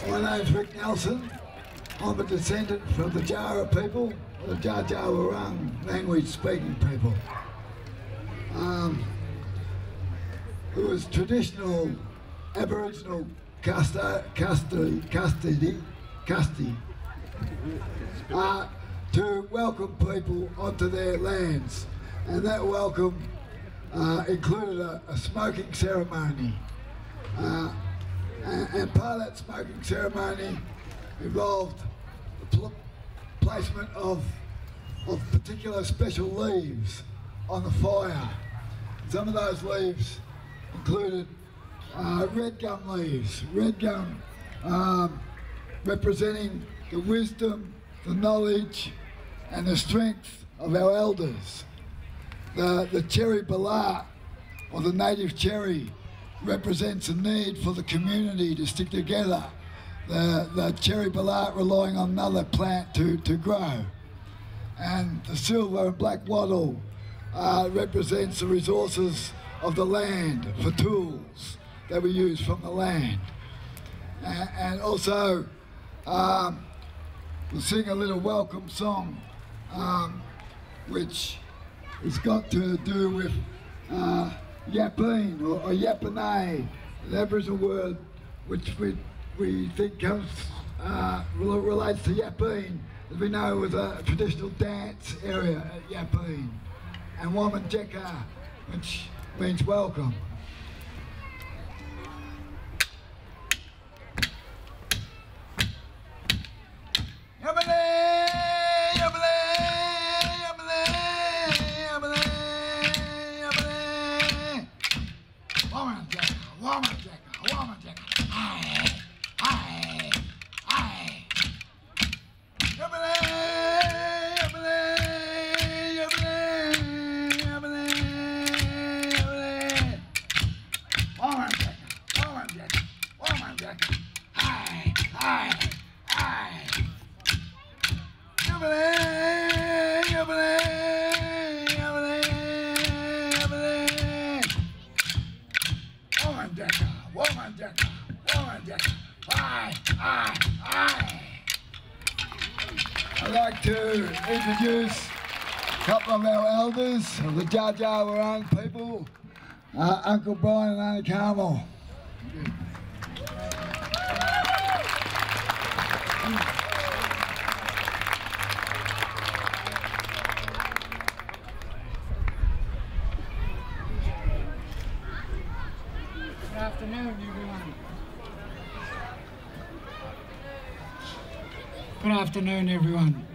My name's Rick Nelson. I'm a descendant from the Jara people, the Wurrung language-speaking people. It was traditional Aboriginal custody to welcome people onto their lands, and that welcome included a smoking ceremony. And part of that smoking ceremony involved the placement of particular special leaves on the fire. Some of those leaves included red gum leaves, red gum representing the wisdom, the knowledge and the strength of our elders. The cherry balat, or the native cherry, represents a need for the community to stick together. The cherry balat relying on another plant to grow. And the silver and black wattle represents the resources of the land for tools that we use from the land. And also, we'll sing a little welcome song, which has got to do with Yapeen or Yapene, an Aboriginal word which we think comes relates to Yapeen, as we know was a traditional dance area at Yapeen, and Wominjeka, which means welcome. I'd like to introduce a couple of our elders of the Wurrung people, Uncle Brien and Auntie Carmel. Good afternoon, everyone. Good afternoon, everyone.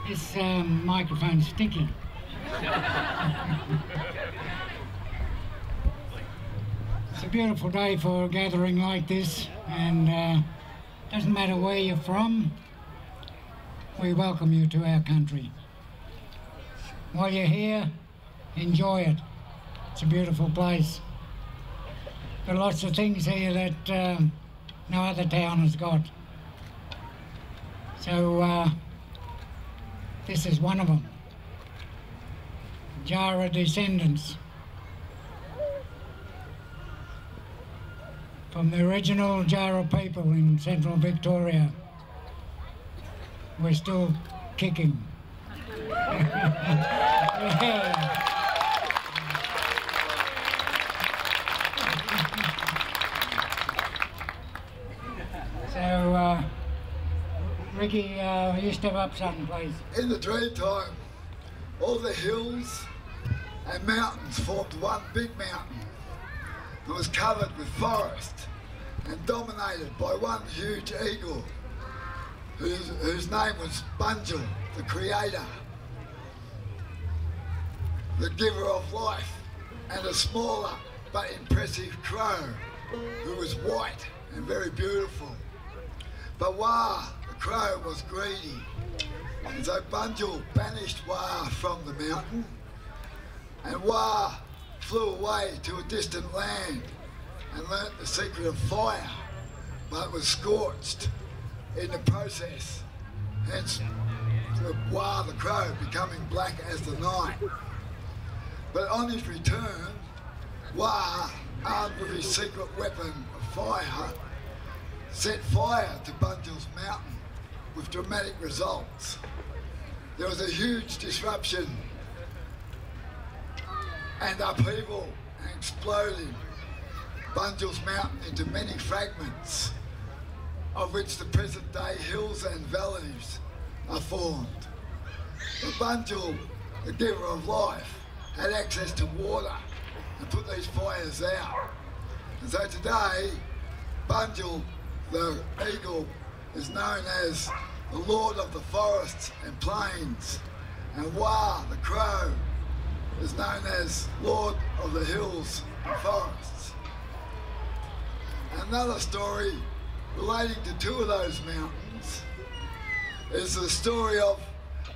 This microphone's stinky. It's a beautiful day for a gathering like this, and doesn't matter where you're from, we welcome you to our country. While you're here, enjoy it. It's a beautiful place. There are lots of things here that no other town has got. So this is one of them. Jara descendants from the original Jara people in central Victoria. We're still kicking. Yeah. So, Ricky, you step up something, please. In the dream time, all the hills and mountains formed one big mountain that was covered with forest and dominated by one huge eagle whose name was Bunjil, the creator, the giver of life, and a smaller but impressive crow who was white and very beautiful. But Wah, the crow, was greedy, and so Bunjil banished Wah from the mountain, and Wah flew away to a distant land and learnt the secret of fire, but was scorched in the process, hence Wah the crow becoming black as the night. But on his return, Wah, armed with his secret weapon of fire set fire to Bunjil's mountain with dramatic results. There was a huge disruption and upheaval and exploding Bunjil's mountain into many fragments, of which the present day hills and valleys are formed. But Bunjil, the giver of life, had access to water and put these fires out. And so today, Bunjil, the eagle, is known as the Lord of the Forests and Plains, and Wah, the crow, is known as Lord of the Hills and Forests. Another story relating to two of those mountains is the story of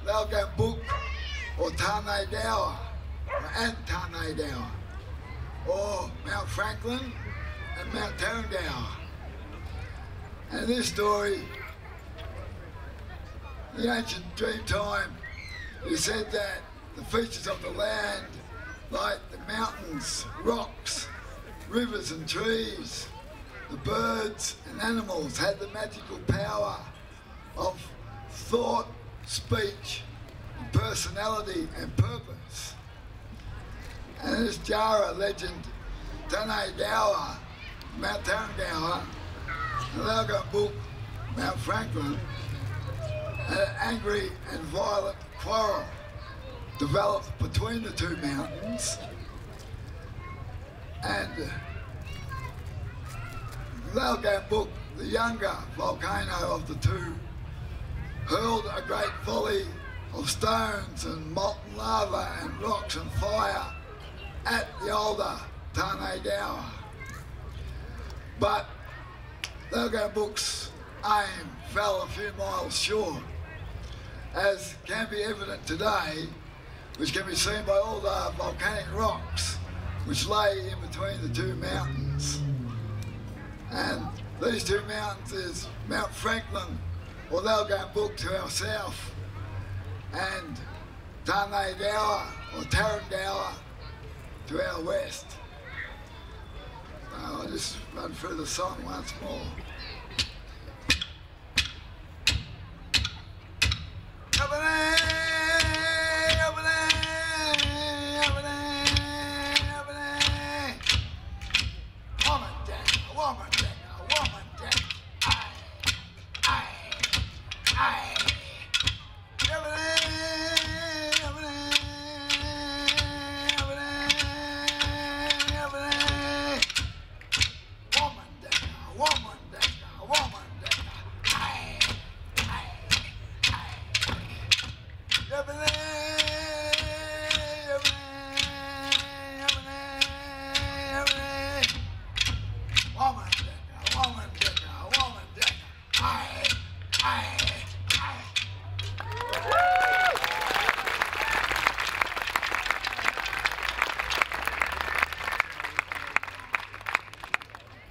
Lalgambuk, or Tane Dower, and Tane Dower, or Mount Franklin and Mount Tarrangower. And this story, in the ancient dream time, it said that the features of the land, like the mountains, rocks, rivers and trees, the birds and animals, had the magical power of thought, speech, and personality and purpose. And this Jara legend, Tane Dower, Mount Tarrangower, and Lalgambuk, Mount Franklin, and an angry and violent quarrel developed between the two mountains, and Lalgambuk, the younger volcano of the two, hurled a great volley of stones and molten lava and rocks and fire at the older Tane Dower. But Lalgambuk's aim fell a few miles short, as can be evident today, which can be seen by all the volcanic rocks which lay in between the two mountains. And these two mountains is Mount Franklin, or Lalgambuk, to our south, and Tane Dower, or Tarrangower, to our west. So I'll just run through the song once more.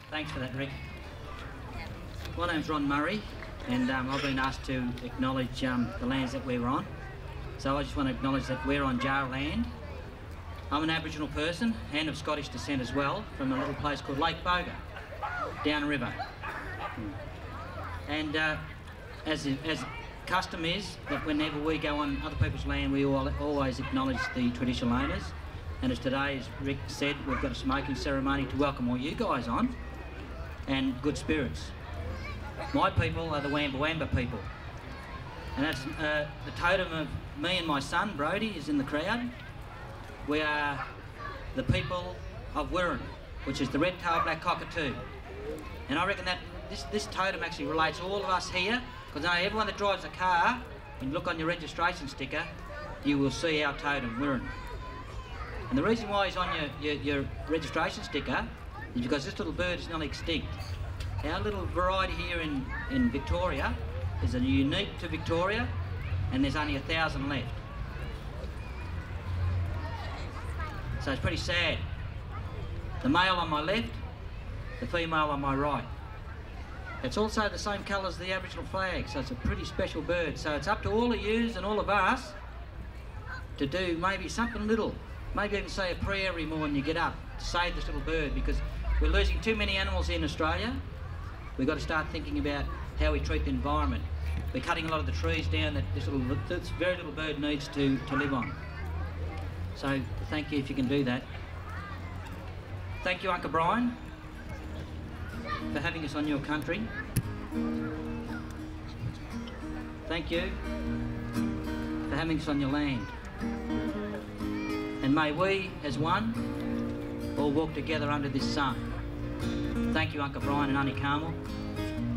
Thanks for that, Rick. My name's Ron Murray, and I've been asked to acknowledge the lands that we're on. So I just want to acknowledge that we're on Jar land. I'm an Aboriginal person and of Scottish descent as well, from a little place called Lake Boga, downriver. And as custom is, that whenever we go on other people's land, we always acknowledge the traditional owners. And as today, as Rick said, we've got a smoking ceremony to welcome all you guys on, and good spirits. My people are the Wamba Wamba people. And that's the totem of me and my son, Brody, is in the crowd. We are the people of Wurrung, which is the red-tailed black cockatoo. And I reckon that this totem actually relates to all of us here, because I know everyone that drives a car, when you look on your registration sticker, you will see our totem, Wurrung. And the reason why it's on your registration sticker is because this little bird is nearly extinct. Our little variety here in Victoria is unique to Victoria, and there's only 1,000 left. So it's pretty sad. The male on my left, the female on my right. It's also the same colour as the Aboriginal flag, so it's a pretty special bird. So it's up to all of yous and all of us to do maybe something little. Maybe even say a prayer every morning you get up to save this little bird, because We're losing too many animals in Australia. We've got to start thinking about how we treat the environment. We're cutting a lot of the trees down that this very little bird needs to live on. So thank you if you can do that. Thank you, Uncle Brien, for having us on your country. Thank you for having us on your land. And may we, as one, all walk together under this sun. Thank you, Uncle Brien and Auntie Carmel,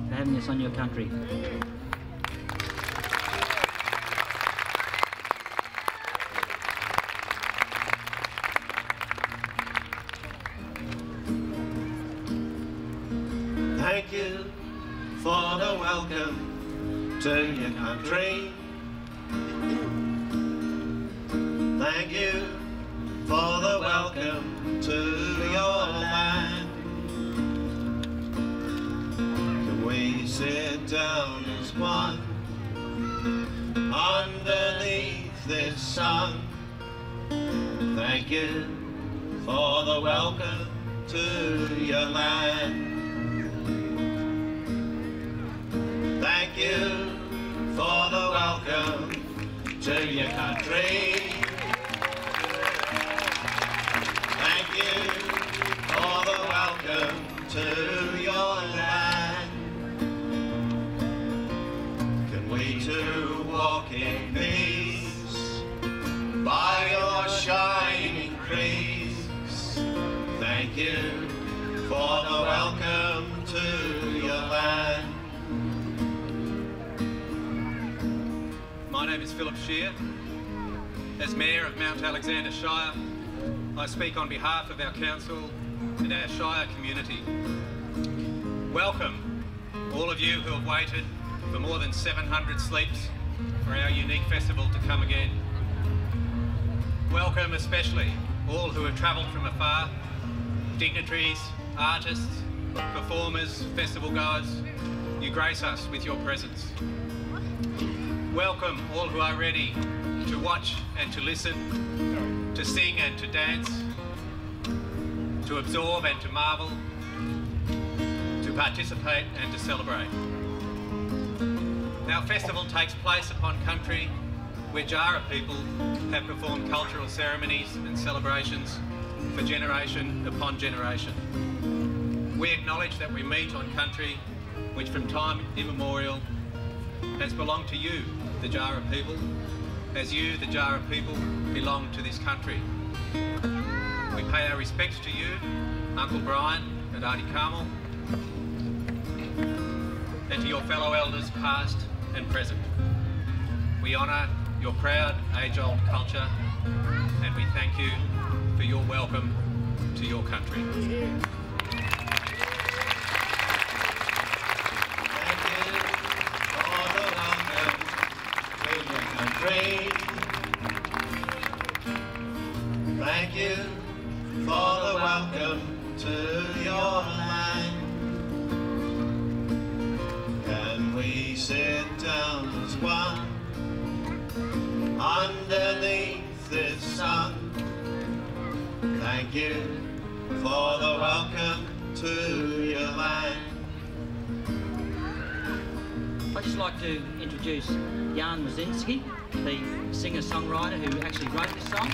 for having us on your country. Thank you for the welcome to your country. Thank you for the welcome to your land. Can we sit down as one underneath this sun? Thank you for the welcome to your land. Thank you for the welcome to your country. Thank you for the welcome to your land. Can we two walk in peace by your shining creeks? Thank you for the welcome to your land. My name is Philip Schier. As Mayor of Mount Alexander Shire, I speak on behalf of our council and our Shire community. Welcome, all of you who have waited for more than 700 sleeps for our unique festival to come again. Welcome especially all who have travelled from afar, dignitaries, artists, performers, festival goers. You grace us with your presence. Welcome all who are ready to watch and to listen, to sing and to dance, to absorb and to marvel, to participate and to celebrate. Our festival takes place upon country where Jara people have performed cultural ceremonies and celebrations for generation upon generation. We acknowledge that we meet on country which from time immemorial has belonged to you, the Jara people, as you, the Jara people, belong to this country. We pay our respects to you, Uncle Brien and Auntie Carmel, and to your fellow elders past and present. We honour your proud, age-old culture, and we thank you for your welcome to your country. Thank you for the welcome to your land. Can we sit down as one underneath this sun? Thank you for the welcome to your land. I'd just like to introduce Jan Wositzky, the singer-songwriter who actually wrote this song.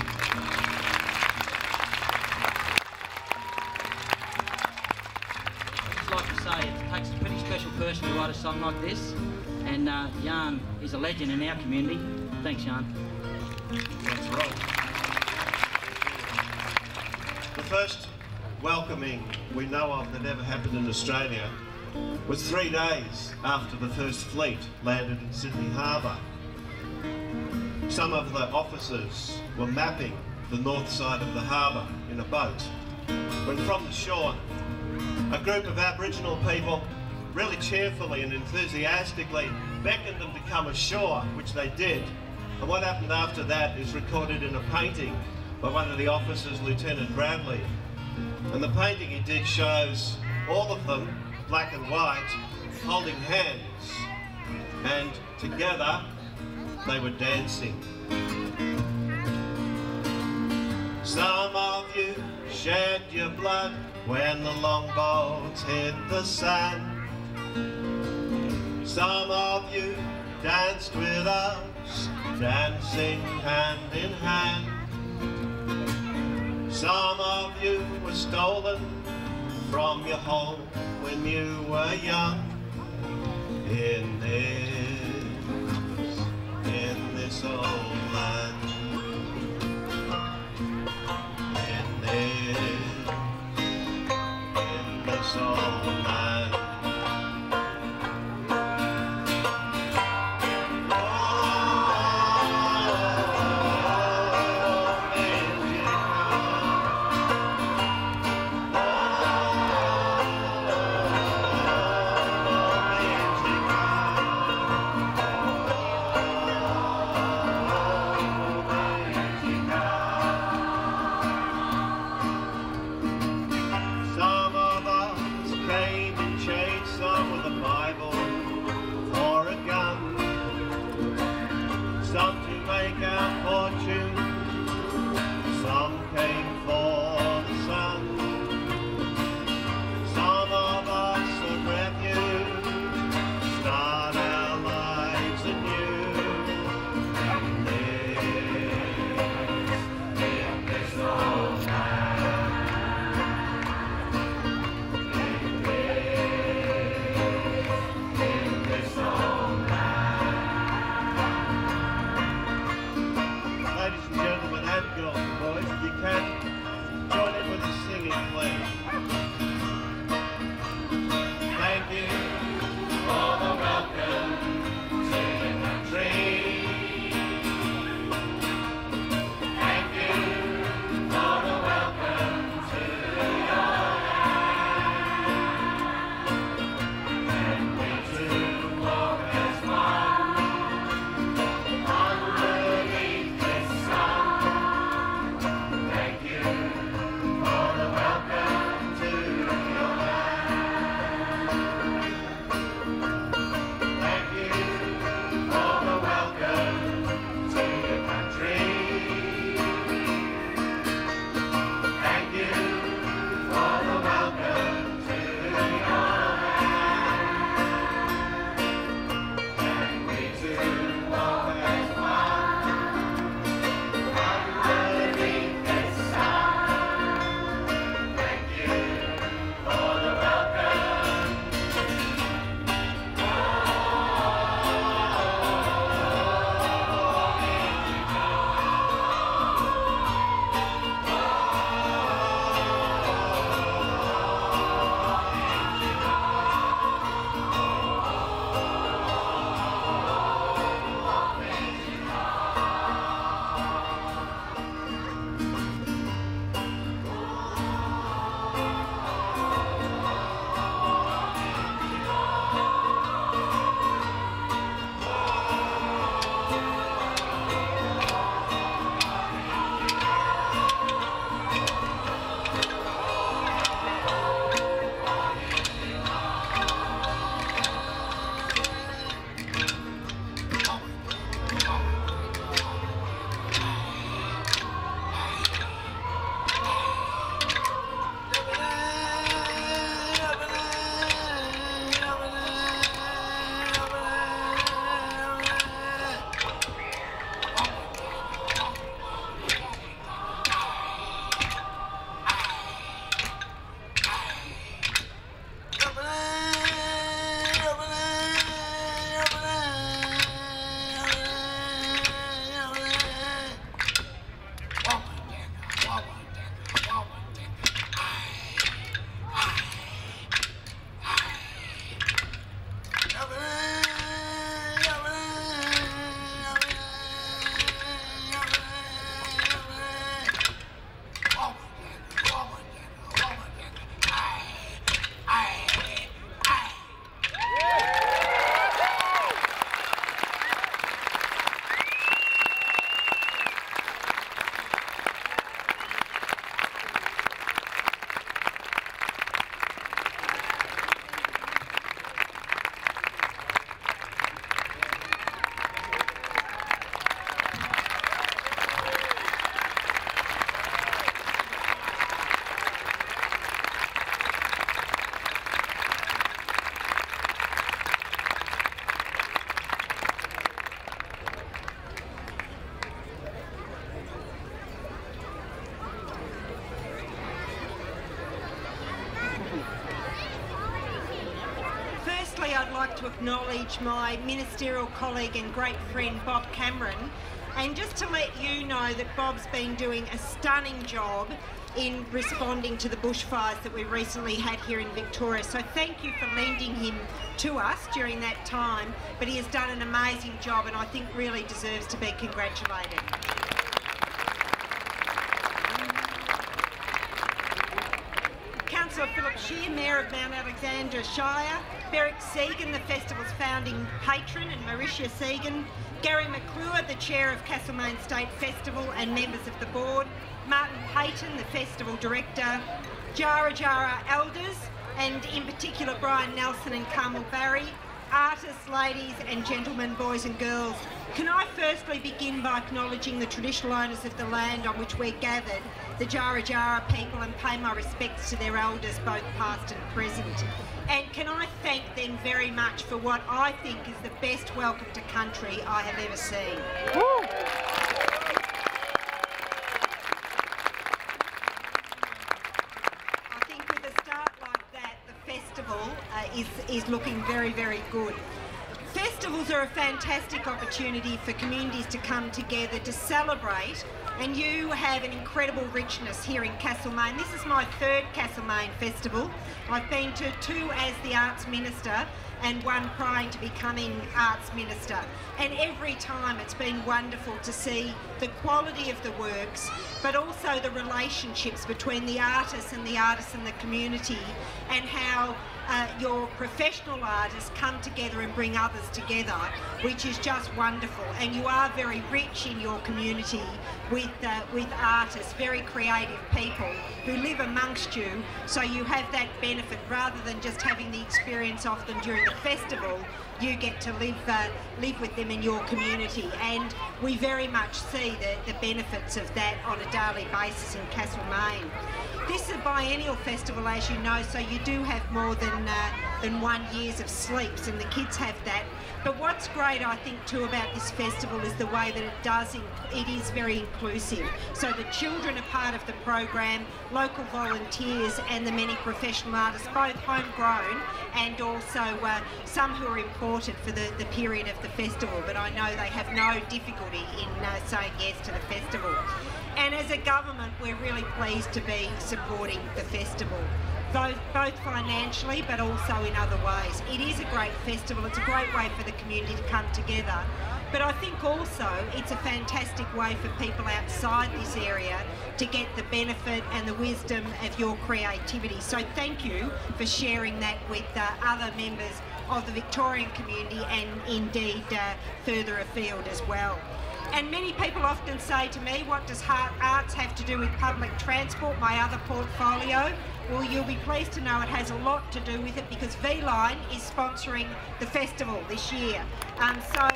I'd just like to say it takes a pretty special person to write a song like this, and Jan is a legend in our community. Thanks, Jan. That's right. The first welcoming we know of that ever happened in Australia was 3 days after the first fleet landed in Sydney Harbour. Some of the officers were mapping the north side of the harbour in a boat, when from the shore a group of Aboriginal people really cheerfully and enthusiastically beckoned them to come ashore, which they did. And what happened after that is recorded in a painting by one of the officers, Lieutenant Bradley. And the painting he did shows all of them, black and white, holding hands, and together they were dancing. Some of you shed your blood when the longboats hit the sand. Some of you danced with us, dancing hand in hand. Some of you were stolen from your home when you were young. In this old land. In this old land. like to acknowledge my ministerial colleague and great friend Bob Cameron, and just to let you know that Bob's been doing a stunning job in responding to the bushfires that we recently had here in Victoria. So thank you for lending him to us during that time, but he has done an amazing job and I think really deserves to be congratulated. Councillor Philip Schier, Mayor of Mount Alexandra Shire, Beric Segan, the festival's founding patron, and Mauritia Segan, Gary McClure, the Chair of Castlemaine State Festival and members of the board, Martin Payton, the Festival Director, Jara Jara Elders, and in particular Brian Nelson and Carmel Barry, artists, ladies and gentlemen, boys and girls. Can I firstly begin by acknowledging the traditional owners of the land on which we're gathered, the Jara Jara people, and pay my respects to their elders, both past and present. And can I thank them very much for what I think is the best welcome to country I have ever seen. I think with a start like that, the festival is looking very, very good. Festivals are a fantastic opportunity for communities to come together to celebrate, and you have an incredible richness here in Castlemaine. This is my third Castlemaine festival. I've been to two as the Arts Minister and one prior to becoming Arts Minister. And every time it's been wonderful to see the quality of the works, but also the relationships between the artists and the community, and how your professional artists come together and bring others together, which is just wonderful. And you are very rich in your community with artists, very creative people who live amongst you, so you have that benefit rather than just having the experience of them during the festival. You get to live with them in your community, and we very much see the benefits of that on a daily basis in Castlemaine. This is a biennial festival, as you know, so you do have more than 1 year of sleeps, and the kids have that. But what's great, I think, too, about this festival is the way that it is very inclusive. So the children are part of the program, local volunteers and the many professional artists, both homegrown and also some who are imported for the period of the festival. But I know they have no difficulty in saying yes to the festival. And as a government, we're really pleased to be supporting the festival, both financially but also in other ways. It is a great festival, it's a great way for the community to come together, but I think also it's a fantastic way for people outside this area to get the benefit and the wisdom of your creativity. So thank you for sharing that with other members of the Victorian community and indeed further afield as well. And many people often say to me, what does arts have to do with public transport, my other portfolio? Well, you'll be pleased to know it has a lot to do with it, because V-Line is sponsoring the festival this year. So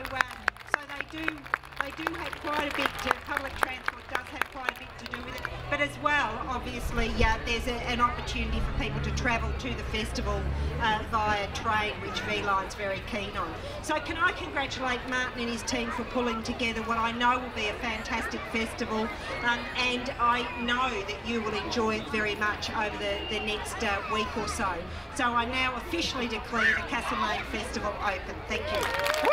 they do have quite a bit public transport does have quite a bit to do with it, but as well, obviously, there's an opportunity for people to travel to the festival via train, which V-Line's very keen on. So can I congratulate Martin and his team for pulling together what I know will be a fantastic festival, and I know that you will enjoy it very much over the next week or so. So I now officially declare the Castlemaine Festival open. Thank you.